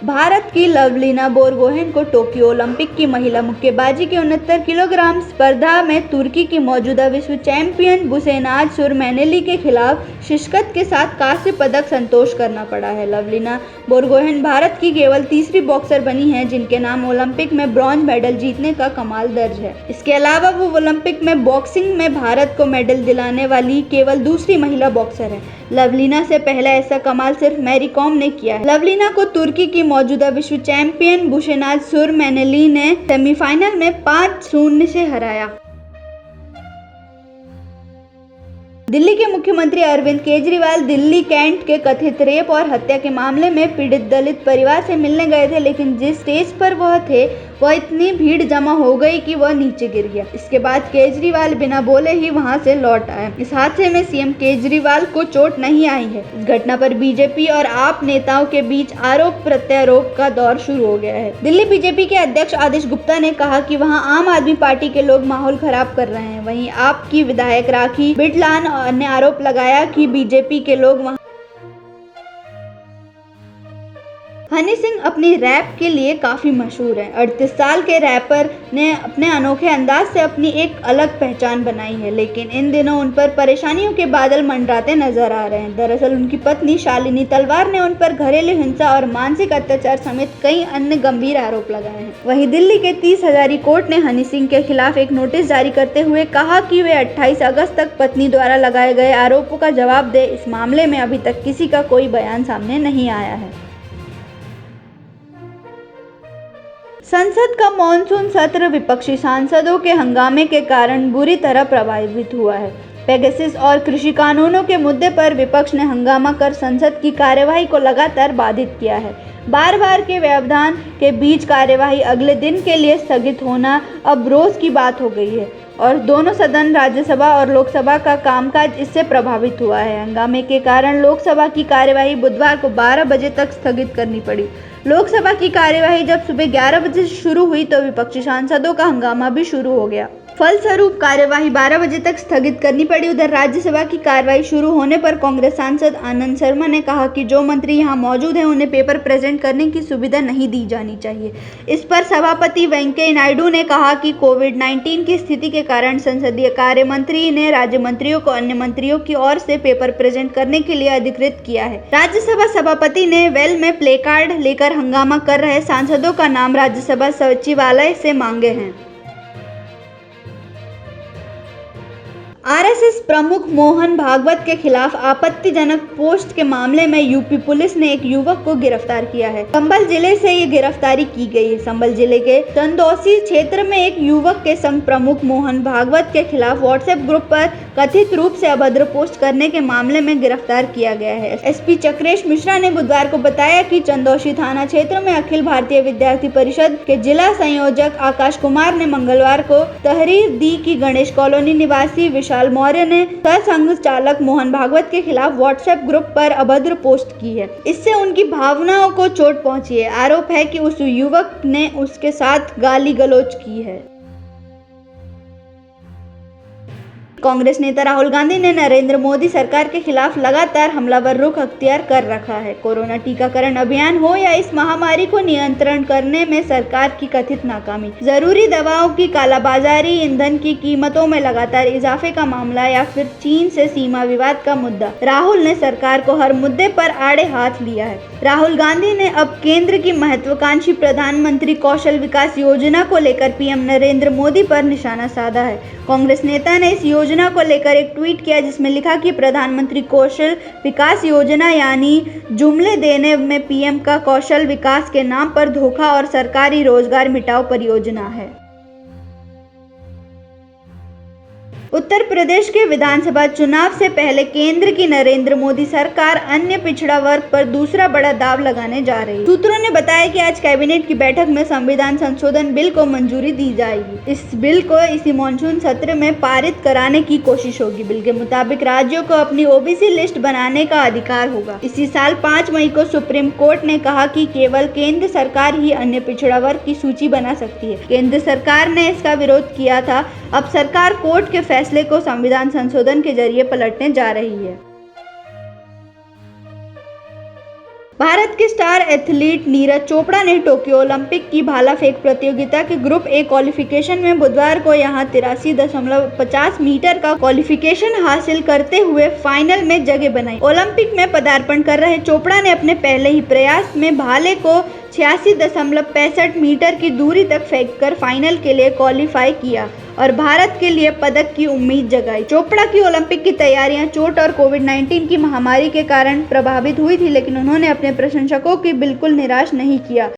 भारत की लवलीना बोरगोहेन को Tokyo Olympic की महिला मुक्केबाजी की 69 किलोग्राम स्पर्धा में तुर्की की मौजूदा विश्व चैंपियन बुसेनाज सुरमैनेली के खिलाफ शिकस्त के साथ कांस्य पदक संतोष करना पड़ा है। लवलीना बोरगोहेन भारत की केवल तीसरी बॉक्सर बनी है जिनके नाम ओलंपिक में ब्रॉन्ज मेडल जीतने का कमाल दर्ज है। इसके अलावा वो ओलंपिक में बॉक्सिंग में भारत को मेडल दिलाने वाली केवल दूसरी महिला बॉक्सर है। लवलीना से पहले ऐसा कमाल सिर्फ मैरी कॉम ने किया है। लवलीना को तुर्की की मौजूदा विश्व चैंपियन बुसेनाज सुरमैनेली ने सेमीफाइनल में 5-0 से हराया। दिल्ली के मुख्यमंत्री अरविंद केजरीवाल दिल्ली कैंट के कथित रेप और हत्या के मामले में पीड़ित दलित परिवार से मिलने गए थे, लेकिन जिस स्टेज पर वह थे वह इतनी भीड़ जमा हो गई कि वह नीचे गिर गया। इसके बाद केजरीवाल बिना बोले ही वहां से लौट आए। इस हादसे में सीएम केजरीवाल को चोट नहीं आई है। इस घटना पर बीजेपी और आप नेताओं के बीच आरोप प्रत्यारोप का दौर शुरू हो गया है। दिल्ली बीजेपी के अध्यक्ष आदेश गुप्ता ने कहा कि वहां आम आदमी पार्टी के लोग माहौल खराब कर रहे हैं। वहीं आप की विधायक राखी बिड़लान ने आरोप लगाया कि बीजेपी के लोग वहां हनी सिंह अपनी रैप के लिए काफी मशहूर हैं। 38 साल के रैपर ने अपने अनोखे अंदाज से अपनी एक अलग पहचान बनाई है, लेकिन इन दिनों उन पर परेशानियों के बादल मंडराते नजर आ रहे हैं। दरअसल उनकी पत्नी शालिनी तलवार ने उन पर घरेलू हिंसा और मानसिक अत्याचार समेत कई अन्य गंभीर आरोप लगाए हैं। वहीं दिल्ली के 30 हजारी कोर्ट ने हनी सिंह के खिलाफ एक नोटिस जारी करते हुए कहा कि वे 28 अगस्त तक पत्नी द्वारा लगाए गए आरोपों का जवाब दे। इस मामले में अभी तक किसी का कोई बयान सामने नहीं आया है। संसद का मॉनसून सत्र विपक्षी सांसदों के हंगामे के कारण बुरी तरह प्रभावित हुआ है। पेगासस और कृषि कानूनों के मुद्दे पर विपक्ष ने हंगामा कर संसद की कार्यवाही को लगातार बाधित किया है। बार बार के व्यवधान के बीच कार्यवाही अगले दिन के लिए स्थगित होना अब रोज की बात हो गई है और दोनों सदन राज्यसभा और लोकसभा का कामकाज इससे प्रभावित हुआ है। हंगामे के कारण लोकसभा की कार्यवाही बुधवार को 12 बजे तक स्थगित करनी पड़ी। लोकसभा की कार्यवाही जब सुबह 11 बजे से शुरू हुई तो विपक्षी सांसदों का हंगामा भी शुरू हो गया। फलस्वरूप कार्यवाही 12 बजे तक स्थगित करनी पड़ी। उधर राज्यसभा की कार्यवाही शुरू होने पर कांग्रेस सांसद आनंद शर्मा ने कहा कि जो मंत्री यहां मौजूद हैं उन्हें पेपर प्रेजेंट करने की सुविधा नहीं दी जानी चाहिए। इस पर सभापति वेंकैया नायडू ने कहा कि कोविड-19 की स्थिति के कारण संसदीय कार्य मंत्री ने राज्य मंत्रियों को अन्य मंत्रियों की ओर से पेपर प्रेजेंट करने के लिए अधिकृत किया है। राज्यसभा सभापति ने वेल में प्ले कार्ड लेकर हंगामा कर रहे सांसदों का नाम राज्यसभा सचिवालय से मांगे हैं। आरएसएस प्रमुख मोहन भागवत के खिलाफ आपत्तिजनक पोस्ट के मामले में यूपी पुलिस ने एक युवक को गिरफ्तार किया है। संभल जिले से ये गिरफ्तारी की गई है। संभल जिले के चंदौसी क्षेत्र में एक युवक के संग प्रमुख मोहन भागवत के खिलाफ व्हाट्सएप ग्रुप पर कथित रूप से अभद्र पोस्ट करने के मामले में गिरफ्तार किया गया है। एसपी चक्रेश मिश्रा ने बुधवार को बताया कि चंदौसी थाना क्षेत्र में अखिल भारतीय विद्यार्थी परिषद के जिला संयोजक आकाश कुमार ने मंगलवार को तहरीर दी कि गणेश कॉलोनी निवासी विशाल मौर्य ने सरसंघ चालक मोहन भागवत के खिलाफ व्हाट्सएप ग्रुप पर अभद्र पोस्ट की है। इससे उनकी भावनाओं को चोट पहुंची है। आरोप है कि उस युवक ने उसके साथ गाली गलौज की है। कांग्रेस नेता राहुल गांधी ने नरेंद्र मोदी सरकार के खिलाफ लगातार हमलावर रुख अख्तियार कर रखा है। कोरोना टीकाकरण अभियान हो या इस महामारी को नियंत्रण करने में सरकार की कथित नाकामी, जरूरी दवाओं की कालाबाजारी, ईंधन की कीमतों में लगातार इजाफे का मामला या फिर चीन से सीमा विवाद का मुद्दा, राहुल ने सरकार को हर मुद्दे पर आड़े हाथ लिया है। राहुल गांधी ने अब केंद्र की महत्वाकांक्षी प्रधानमंत्री कौशल विकास योजना को लेकर पीएम नरेंद्र मोदी पर निशाना साधा है। कांग्रेस नेता ने इस योजना को लेकर एक ट्वीट किया जिसमें लिखा कि प्रधानमंत्री कौशल विकास योजना यानी जुमले देने में पीएम का कौशल विकास के नाम पर धोखा और सरकारी रोजगार मिटाओ परियोजना है। उत्तर प्रदेश के विधानसभा चुनाव से पहले केंद्र की नरेंद्र मोदी सरकार अन्य पिछड़ा वर्ग पर दूसरा बड़ा दाव लगाने जा रही है। सूत्रों ने बताया कि आज कैबिनेट की बैठक में संविधान संशोधन बिल को मंजूरी दी जाएगी। इस बिल को इसी मॉनसून सत्र में पारित कराने की कोशिश होगी। बिल के मुताबिक राज्यों को अपनी ओबीसी लिस्ट बनाने का अधिकार होगा। इसी साल 5 मई को सुप्रीम कोर्ट ने कहा कि केवल केंद्र सरकार ही अन्य पिछड़ा वर्ग की सूची बना सकती है। केंद्र सरकार ने इसका विरोध किया था। अब सरकार कोर्ट के फैसले को संविधान संशोधन के जरिए पलटने जा रही है। भारत के स्टार एथलीट नीरज चोपड़ा ने टोक्यो ओलंपिक की भाला फेंक प्रतियोगिता के ग्रुप ए क्वालिफिकेशन में बुधवार को यहां 83.50 मीटर का क्वालिफिकेशन हासिल करते हुए फाइनल में जगह बनाई। ओलंपिक में पदार्पण कर रहे चोपड़ा ने अपने पहले ही प्रयास में भाले को 86.65 मीटर की दूरी तक फेंककर फाइनल के लिए क्वालिफाई किया और भारत के लिए पदक की उम्मीद जगाई। चोपड़ा की ओलंपिक की तैयारियां चोट और कोविड-19 की महामारी के कारण प्रभावित हुई थी, लेकिन उन्होंने अपने प्रशंसकों की बिल्कुल निराश नहीं किया।